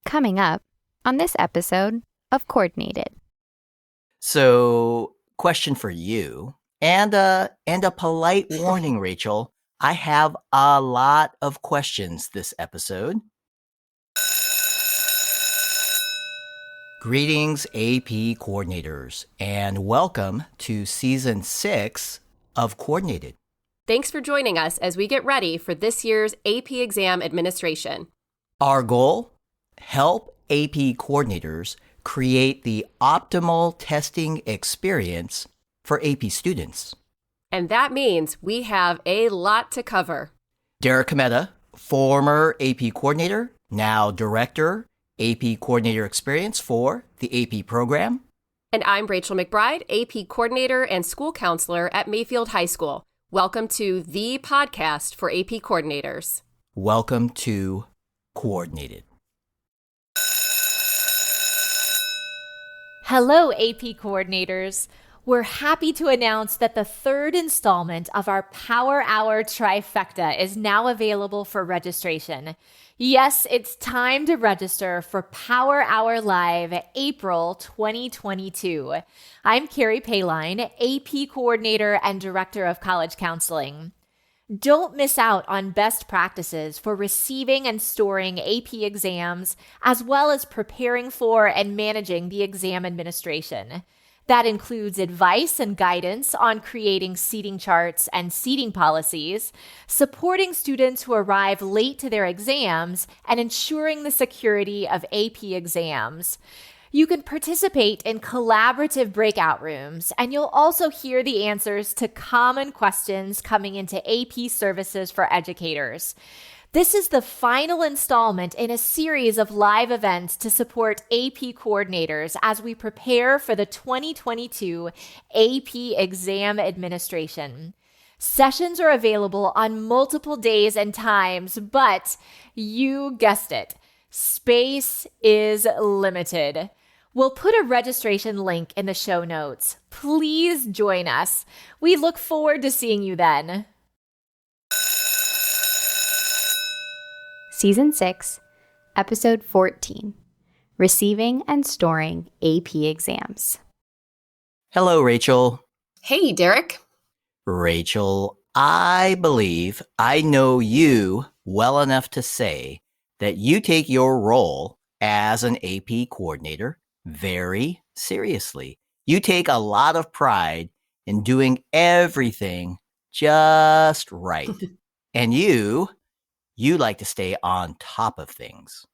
Coming up on this episode of Coordinated. So, question for you, and a polite warning, Rachel. I have a lot of questions this episode. Greetings, AP coordinators, and welcome to Season 6 of Coordinated. Thanks for joining us as we get ready for this year's AP exam administration. Our goal? Help AP coordinators create the optimal testing experience for AP students. And that means we have a lot to cover. Derek Cometa, former AP coordinator, now director, AP coordinator experience for the AP program. And I'm Rachel McBride, AP coordinator and school counselor at Mayfield High School. Welcome to the podcast for AP coordinators. Welcome to Coordinated. Hello, AP coordinators. We're happy to announce that the third installment of our Power Hour Trifecta is now available for registration. Yes, it's time to register for Power Hour Live April 2022. I'm Carrie Payline, AP coordinator and director of college counseling. Don't miss out on best practices for receiving and storing AP exams, as well as preparing for and managing the exam administration. That includes advice and guidance on creating seating charts and seating policies, supporting students who arrive late to their exams, and ensuring the security of AP exams. You can participate in collaborative breakout rooms, and you'll also hear the answers to common questions coming into AP services for educators. This is the final installment in a series of live events to support AP coordinators as we prepare for the 2022 AP exam administration. Sessions are available on multiple days and times, but you guessed it, space is limited. We'll put a registration link in the show notes. Please join us. We look forward to seeing you then. Season 6, Episode 14, Receiving and Storing AP Exams. Hello, Rachel. Hey, Derek. Rachel, I believe I know you well enough to say that you take your role as an AP coordinator very seriously. You take a lot of pride in doing everything just right. And you like to stay on top of things.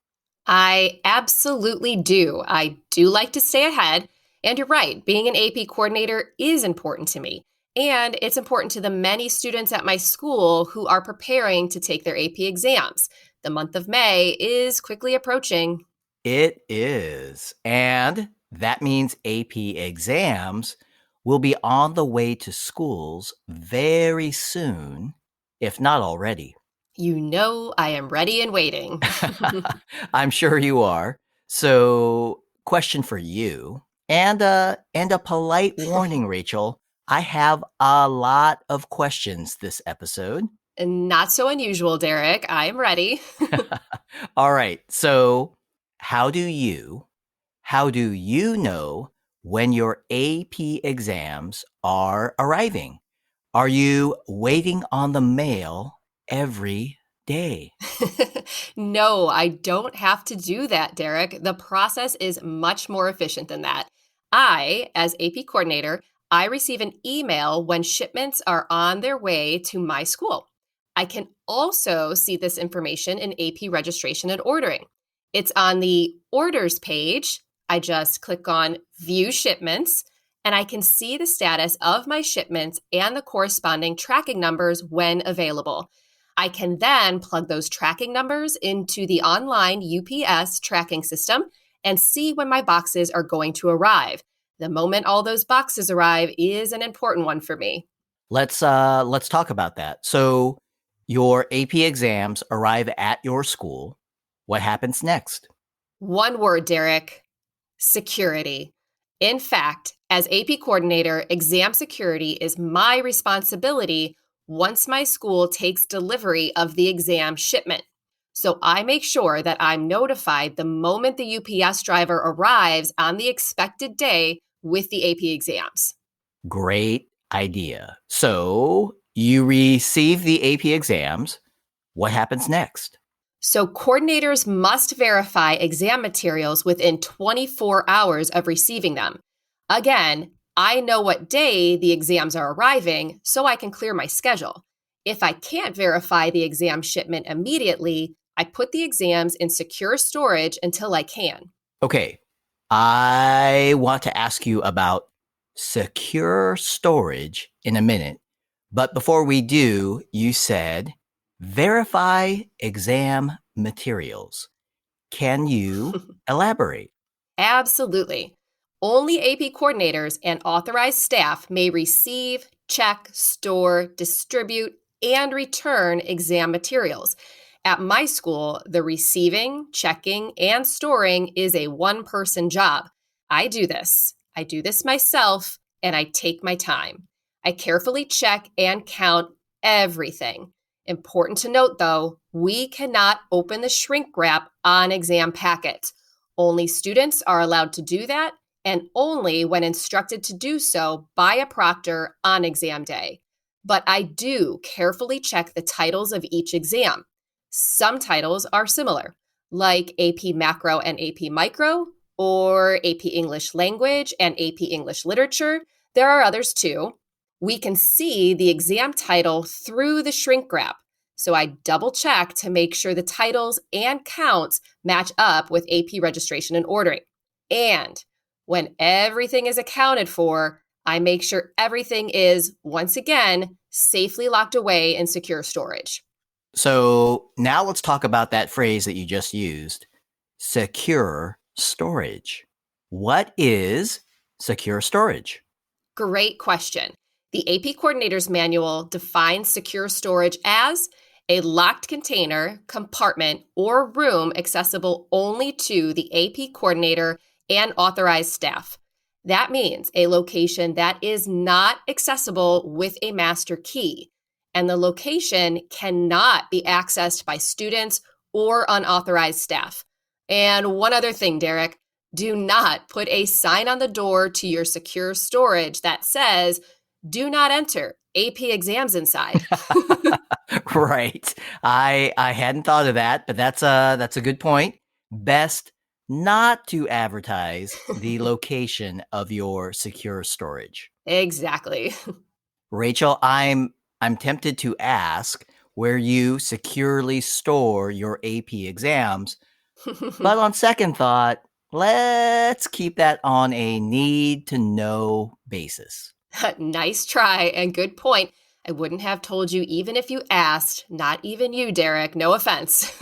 I absolutely do. I do like to stay ahead. And you're right, being an AP coordinator is important to me. And it's important to the many students at my school who are preparing to take their AP exams. The month of May is quickly approaching. It is. And that means AP exams will be on the way to schools very soon, if not already. You know I am ready and waiting. I'm sure you are. So, question for you, and a polite warning, Rachel. I have a lot of questions this episode. Not so unusual, Derek. I am ready. All right. So, how do you know when your AP exams are arriving? Are you waiting on the mail every day? No, I don't have to do that, Derek. The process is much more efficient than that. I, as AP coordinator, I receive an email when shipments are on their way to my school. I can also see this information in AP registration and ordering. It's on the orders page. I just click on View Shipments, and I can see the status of my shipments and the corresponding tracking numbers when available. I can then plug those tracking numbers into the online UPS tracking system and see when my boxes are going to arrive. The moment all those boxes arrive is an important one for me. Let's talk about that. So your AP exams arrive at your school. What happens next? One word, Derek: security. In fact, as AP coordinator, exam security is my responsibility once my school takes delivery of the exam shipment. So I make sure that I'm notified the moment the UPS driver arrives on the expected day with the AP exams. Great idea. So you receive the AP exams. What happens next? So coordinators must verify exam materials within 24 hours of receiving them. Again, I know what day the exams are arriving, so I can clear my schedule. If I can't verify the exam shipment immediately, I put the exams in secure storage until I can. Okay, I want to ask you about secure storage in a minute. But before we do, you said verify exam materials. Can you elaborate? Absolutely. Only AP coordinators and authorized staff may receive, check, store, distribute, and return exam materials. At my school, the receiving, checking, and storing is a one-person job. I do this myself, and I take my time. I carefully check and count everything. Important to note, though, we cannot open the shrink wrap on exam packets. Only students are allowed to do that, and only when instructed to do so by a proctor on exam day. But I do carefully check the titles of each exam. Some titles are similar, like AP Macro and AP Micro, or AP English Language and AP English Literature. There are others too. We can see the exam title through the shrink wrap, so I double check to make sure the titles and counts match up with AP registration and ordering. And when everything is accounted for, I make sure everything is, once again, safely locked away in secure storage. So now let's talk about that phrase that you just used, secure storage. What is secure storage? Great question. The AP Coordinator's Manual defines secure storage as a locked container, compartment, or room accessible only to the AP coordinator and authorized staff. That means a location that is not accessible with a master key, and the location cannot be accessed by students or unauthorized staff. And one other thing, Derek, do not put a sign on the door to your secure storage that says, "Do not enter, AP exams inside." Right. I hadn't thought of that, but that's a good point. Best not to advertise the location of your secure storage. Exactly. Rachel, I'm tempted to ask where you securely store your AP exams, but on second thought, let's keep that on a need to know basis. Nice try and good point. I wouldn't have told you even if you asked. Not even you, Derek. No offense.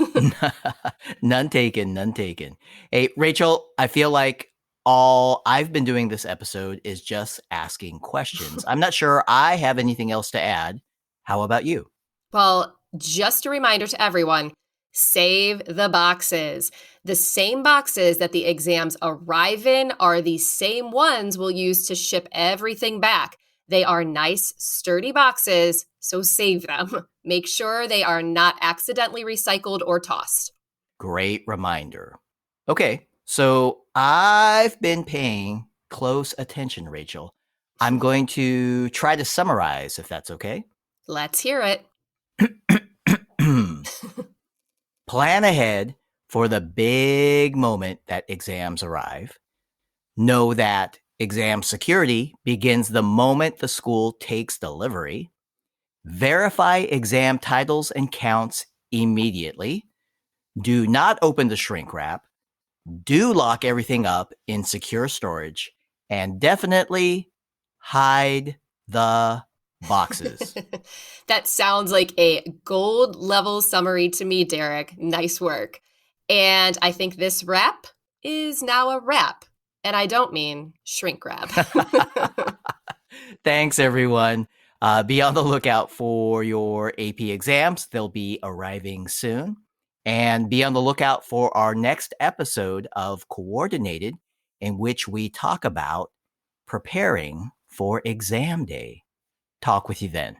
None taken, none taken. Hey, Rachel, I feel like all I've been doing this episode is just asking questions. I'm not sure I have anything else to add. How about you? Well, just a reminder to everyone, save the boxes. The same boxes that the exams arrive in are the same ones we'll use to ship everything back. They are nice, sturdy boxes, so save them. Make sure they are not accidentally recycled or tossed. Great reminder. Okay, so I've been paying close attention, Rachel. I'm going to try to summarize, if that's okay. Let's hear it. Plan ahead for the big moment that exams arrive. Know that exam security begins the moment the school takes delivery. Verify exam titles and counts immediately. Do not open the shrink wrap. Do lock everything up in secure storage. And definitely hide the boxes. That sounds like a gold level summary to me, Derek. Nice work. And I think this wrap is now a wrap. And I don't mean shrink wrap. Thanks, everyone. Be on the lookout for your AP exams. They'll be arriving soon. And be on the lookout for our next episode of Coordinated, in which we talk about preparing for exam day. Talk with you then.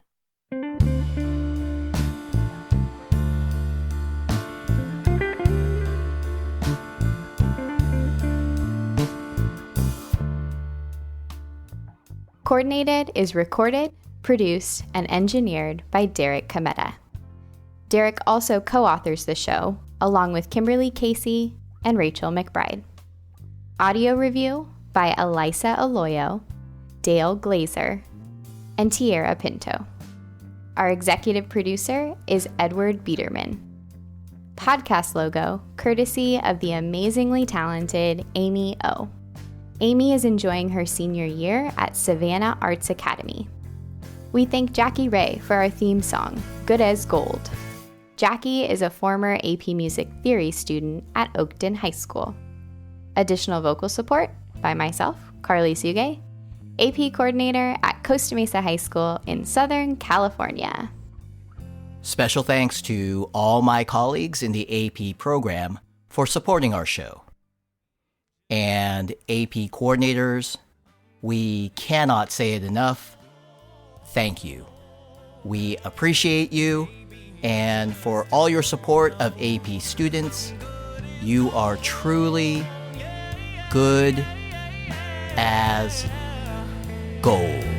Coordinated is recorded, produced, and engineered by Derek Cometa. Derek also co-authors the show, along with Kimberly Casey and Rachel McBride. Audio review by Elisa Aloyo, Dale Glazer, and Tierra Pinto. Our executive producer is Edward Biederman. Podcast logo, courtesy of the amazingly talented Amy O. Amy is enjoying her senior year at Savannah Arts Academy. We thank Jackie Ray for our theme song, Good as Gold. Jackie is a former AP Music Theory student at Oakton High School. Additional vocal support by myself, Carly Suge, AP Coordinator at Costa Mesa High School in Southern California. Special thanks to all my colleagues in the AP program for supporting our show. And AP coordinators, we cannot say it enough. Thank you. We appreciate you, and for all your support of AP students, you are truly good as gold.